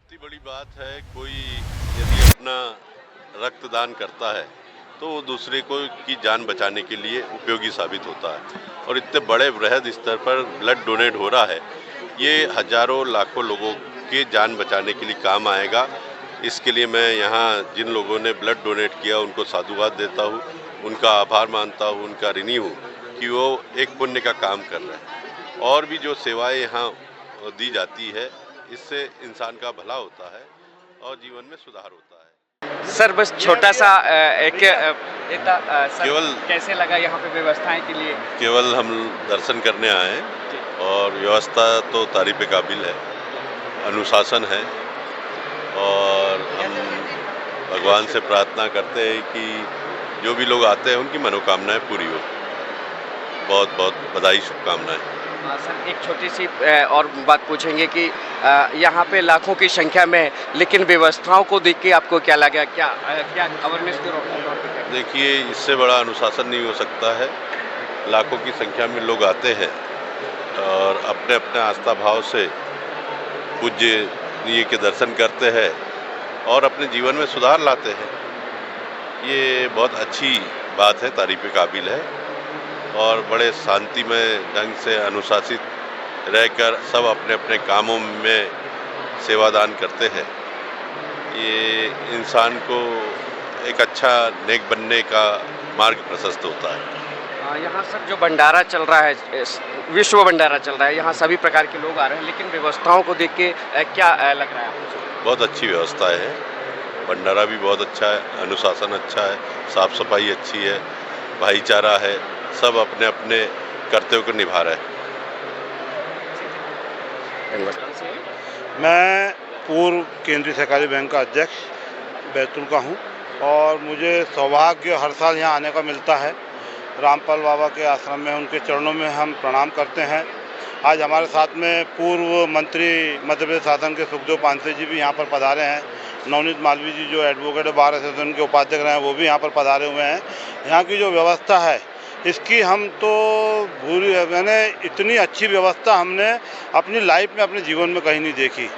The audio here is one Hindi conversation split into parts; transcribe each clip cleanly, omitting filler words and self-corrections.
बहुत ही बड़ी बात है। कोई यदि अपना रक्तदान करता है तो वो दूसरे को की जान बचाने के लिए उपयोगी साबित होता है। और इतने बड़े वृहद स्तर पर ब्लड डोनेट हो रहा है, ये हजारों लाखों लोगों के जान बचाने के लिए काम आएगा। इसके लिए मैं यहाँ जिन लोगों ने ब्लड डोनेट किया उनको साधुवाद देता हूँ, उनका आभार मानता हूँ, उनका ऋणी हूँ कि वो एक पुण्य का काम कर रहे हैं। और भी जो सेवाएं यहाँ दी जाती है, इससे इंसान का भला होता है और जीवन में सुधार होता है। सर बस छोटा सा सर केवल कैसे लगा यहाँ पे व्यवस्थाएं के लिए? केवल हम दर्शन करने आए हैं और व्यवस्था तो तारीफ काबिल है, अनुशासन है। और हम भगवान से प्रार्थना करते हैं कि जो भी लोग आते हैं उनकी मनोकामनाएं पूरी हो। बहुत बहुत बधाई, शुभकामनाएं। सर एक छोटी सी और बात पूछेंगे कि यहाँ पे लाखों की संख्या में है, लेकिन व्यवस्थाओं को देख के आपको क्या लगा? क्या अवेयरनेस के तौर पे? देखिए, इससे बड़ा अनुशासन नहीं हो सकता है। लाखों की संख्या में लोग आते हैं और अपने अपने आस्था भाव से पूज्य ये के दर्शन करते हैं और अपने जीवन में सुधार लाते हैं। ये बहुत अच्छी बात है, तारीफ़ काबिल है। और बड़े शांतिमय ढंग से अनुशासित रहकर सब अपने अपने कामों में सेवादान करते हैं। ये इंसान को एक अच्छा नेक बनने का मार्ग प्रशस्त होता है। यहाँ सर जो भंडारा चल रहा है, विश्व भंडारा चल रहा है, यहाँ सभी प्रकार के लोग आ रहे हैं, लेकिन व्यवस्थाओं को देख के क्या लग रहा है आपको? बहुत अच्छी व्यवस्था है, भंडारा भी बहुत अच्छा है, अनुशासन अच्छा है, साफ सफाई अच्छी है, भाईचारा है, सब अपने अपने कर्तव्य को निभा रहे हैं। मैं पूर्व केंद्रीय सहकारी बैंक का अध्यक्ष बैतूल का हूँ और मुझे सौभाग्य हर साल यहाँ आने का मिलता है। रामपाल बाबा के आश्रम में उनके चरणों में हम प्रणाम करते हैं। आज हमारे साथ में पूर्व मंत्री मध्य प्रदेश शासन के सुखदेव पांसे जी भी यहाँ पर पधारे हैं। नवनीत मालवीय जी जो एडवोकेट बार एसोसिएशन के उपाध्यक्ष रहे हैं वो भी यहाँ पर पधारे हुए हैं। यहाँ की जो व्यवस्था है इसकी हम तो मैंने इतनी अच्छी व्यवस्था हमने अपनी लाइफ में, अपने जीवन में कहीं नहीं देखी।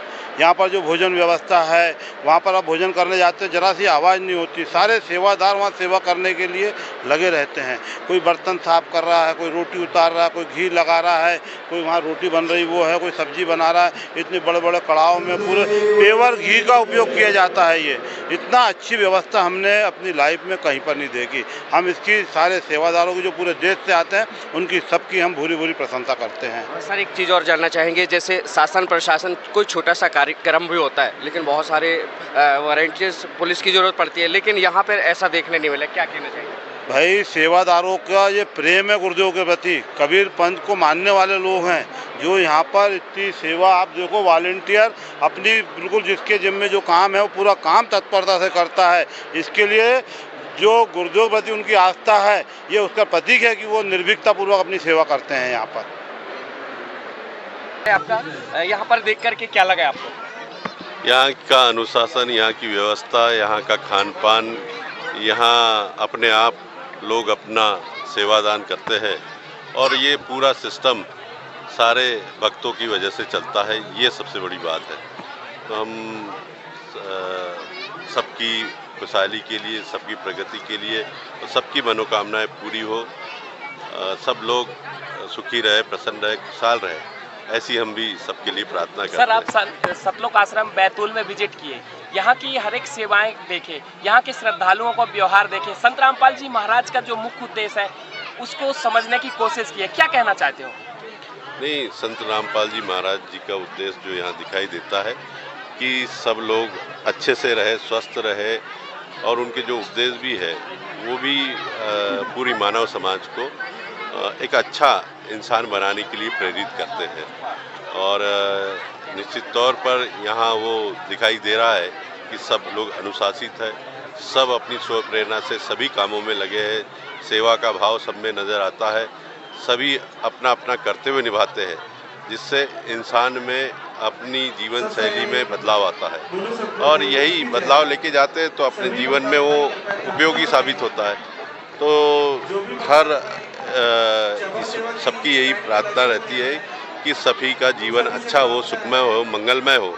यहाँ पर जो भोजन व्यवस्था है, वहाँ पर आप भोजन करने जाते हैं, जरा सी आवाज़ नहीं होती। सारे सेवादार वहाँ सेवा करने के लिए लगे रहते हैं। कोई बर्तन साफ कर रहा है, कोई रोटी उतार रहा है, कोई घी लगा रहा है, कोई वहाँ रोटी बन रही वो है, कोई सब्जी बना रहा है। इतने बड़े बड़े कड़ाहों में पूरे पेवर घी का उपयोग किया जाता है। ये इतना अच्छी व्यवस्था हमने अपनी लाइफ में कहीं पर नहीं देखी। हम इसकी सारे सेवादारों की जो पूरे देश से आते हैं उनकी सबकी हम भूरी भूरी प्रशंसा करते हैं। सर एक चीज़ और जानना चाहेंगे, जैसे शासन प्रशासन कोई छोटा सा कार्यक्रम भी होता है, लेकिन बहुत सारे वॉलंटियर्स पुलिस की ज़रूरत पड़ती है, लेकिन यहाँ पर ऐसा देखने नहीं मिला। क्या कहना चाहिए? भाई सेवादारों का ये प्रेम है गुरुदेव के प्रति। कबीर पंथ को मानने वाले लोग हैं जो यहाँ पर इतनी सेवा, आप देखो वॉलंटियर अपनी बिल्कुल जिसके जिम्मे जो काम है वो पूरा काम तत्परता से करता है। इसके लिए जो गुरुदेव के प्रति उनकी आस्था है ये उसका प्रतीक है कि वो निर्भीकता पूर्वक अपनी सेवा करते हैं यहाँ पर। आपका यहाँ पर देख करके क्या लगा आपको? यहाँ का अनुशासन, यहाँ की व्यवस्था, यहाँ का खान पान, यहाँ अपने आप लोग अपना सेवादान करते हैं और ये पूरा सिस्टम सारे भक्तों की वजह से चलता है। ये सबसे बड़ी बात है। तो हम सबकी खुशहाली के लिए, सबकी प्रगति के लिए और सबकी मनोकामनाएं पूरी हो, सब लोग सुखी रहे, प्रसन्न रहे, खुशहाल रहे, ऐसी हम भी सबके लिए प्रार्थना करते हैं। सर आप सतलोक आश्रम बैतूल में विजिट किए, यहाँ की हर एक सेवाएं देखे, यहाँ के श्रद्धालुओं को व्यवहार देखे, संत रामपाल जी महाराज का जो मुख्य उद्देश्य है उसको समझने की कोशिश की है, क्या कहना चाहते हो? नहीं, संत रामपाल जी महाराज जी का उद्देश्य जो यहाँ दिखाई देता है कि सब लोग अच्छे से रहे, स्वस्थ रहे, और उनके जो उपदेश भी है वो भी पूरी मानव समाज को एक अच्छा इंसान बनाने के लिए प्रेरित करते हैं। और निश्चित तौर पर यहाँ वो दिखाई दे रहा है कि सब लोग अनुशासित है, सब अपनी स्व प्रेरणा से सभी कामों में लगे हैं, सेवा का भाव सब में नज़र आता है, सभी अपना अपना कर्तव्य निभाते हैं, जिससे इंसान में अपनी जीवन शैली में बदलाव आता है और यही बदलाव लेके जाते हैं तो अपने जीवन में वो उपयोगी साबित होता है। तो हर सबकी यही प्रार्थना रहती है कि सभी का जीवन अच्छा हो, सुखमय हो, मंगलमय हो।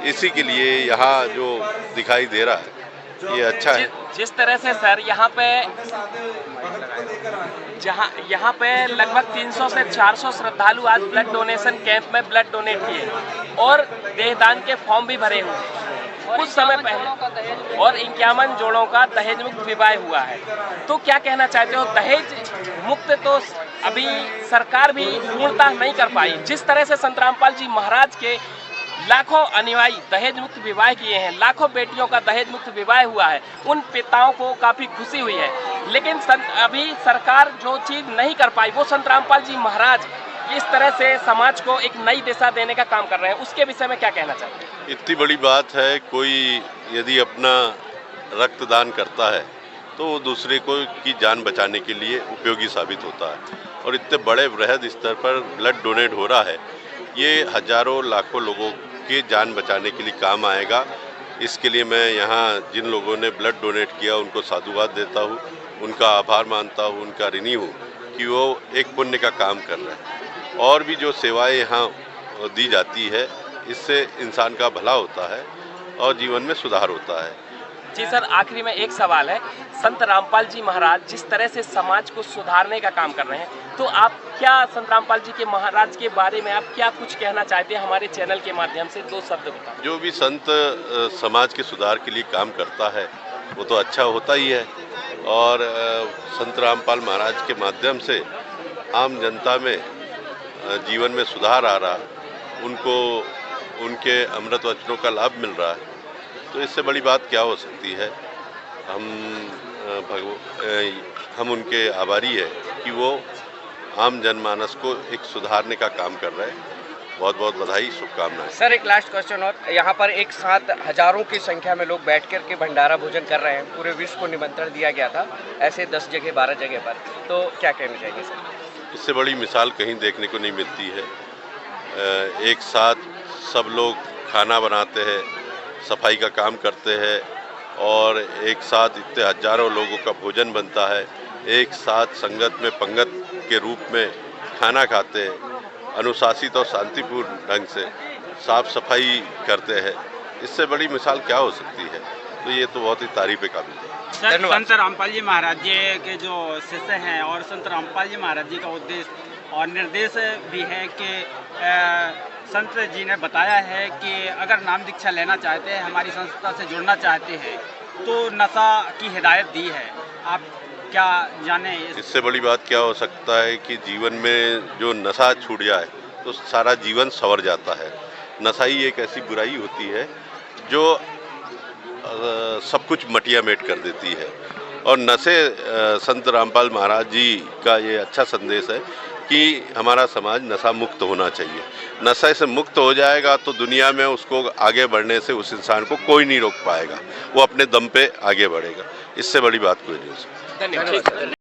इसी के लिए यहाँ जो दिखाई दे रहा है ये अच्छा है। जिस तरह से सर यहाँ पे लगभग 300 से 400 श्रद्धालु आज ब्लड डोनेशन कैंप में ब्लड डोनेट किए और देहदान के फॉर्म भी भरे हुए हैं कुछ समय पहले, और 51 जोड़ों का दहेज मुक्त विवाह हुआ है। तो क्या कहना चाहते हो, दहेज मुक्त तो अभी सरकार भी पूर्णतः नहीं कर पाई। जिस तरह से संत रामपाल जी महाराज के लाखों अनुयायी दहेज मुक्त विवाह किए हैं, लाखों बेटियों का दहेज मुक्त विवाह हुआ है, उन पिताओं को काफ़ी खुशी हुई है। लेकिन अभी सरकार जो चीज़ नहीं कर पाई वो संत रामपाल जी महाराज इस तरह से समाज को एक नई दिशा देने का काम कर रहे हैं, उसके विषय में क्या कहना चाहते हैं? इतनी बड़ी बात है, कोई यदि अपना रक्तदान करता है तो वो दूसरे को की जान बचाने के लिए उपयोगी साबित होता है। और इतने बड़े बृहद स्तर पर ब्लड डोनेट हो रहा है, ये हजारों लाखों लोगों के जान बचाने के लिए काम आएगा। इसके लिए मैं यहाँ जिन लोगों ने ब्लड डोनेट किया उनको साधुवाद देता हूँ, उनका आभार मानता हूँ, उनका ऋणी हूँ कि वो एक पुण्य का काम कर रहे हैं। और भी जो सेवाएं यहाँ दी जाती है, इससे इंसान का भला होता है और जीवन में सुधार होता है। जी सर, आखिरी में एक सवाल है, संत रामपाल जी महाराज जिस तरह से समाज को सुधारने का काम कर रहे हैं, तो आप क्या संत रामपाल जी के महाराज के बारे में आप क्या कुछ कहना चाहते हैं? हमारे चैनल के माध्यम से 2 शब्द बताएं। जो भी संत समाज के सुधार के लिए काम करता है वो तो अच्छा होता ही है, और संत रामपाल महाराज के माध्यम से आम जनता में जीवन में सुधार आ रहा, उनको उनके अमृत वचनों का लाभ मिल रहा है, तो इससे बड़ी बात क्या हो सकती है। हम उनके आभारी है कि वो आम जनमानस को एक सुधारने का काम कर रहे हैं। बहुत बहुत बधाई, शुभकामनाएं। सर एक लास्ट क्वेश्चन और, यहाँ पर एक साथ हजारों की संख्या में लोग बैठ कर के भंडारा भोजन कर रहे हैं, पूरे विश्व को निमंत्रण दिया गया था, ऐसे 10 जगह 12 जगह पर, तो क्या कहना चाहिए सर? इससे बड़ी मिसाल कहीं देखने को नहीं मिलती है। एक साथ सब लोग खाना बनाते हैं, सफाई का काम करते हैं, और एक साथ इतने हजारों लोगों का भोजन बनता है, एक साथ संगत में पंगत के रूप में खाना खाते हैं, अनुशासित और शांतिपूर्ण ढंग से साफ सफाई करते हैं। इससे बड़ी मिसाल क्या हो सकती है? तो ये तो बहुत ही तारीफ काबिल है। सर, संत रामपाल जी महाराज जी के जो शिष्य हैं और संत रामपाल जी महाराज जी का उद्देश्य और निर्देश भी है कि संत जी ने बताया है कि अगर नाम दीक्षा लेना चाहते हैं, हमारी संस्था से जुड़ना चाहते हैं, तो नशा की हिदायत दी है। आप क्या जाने? इससे बड़ी बात क्या हो सकता है कि जीवन में जो नशा छूट जाए तो सारा जीवन संवर जाता है। नशा ही एक ऐसी बुराई होती है जो सब कुछ मटिया मेट कर देती है, और नशे संत रामपाल महाराज जी का ये अच्छा संदेश है कि हमारा समाज नशा मुक्त होना चाहिए। नशे से मुक्त हो जाएगा तो दुनिया में उसको आगे बढ़ने से उस इंसान को कोई नहीं रोक पाएगा, वो अपने दम पे आगे बढ़ेगा। इससे बड़ी बात कोई नहीं हो सकती। धन्यवाद।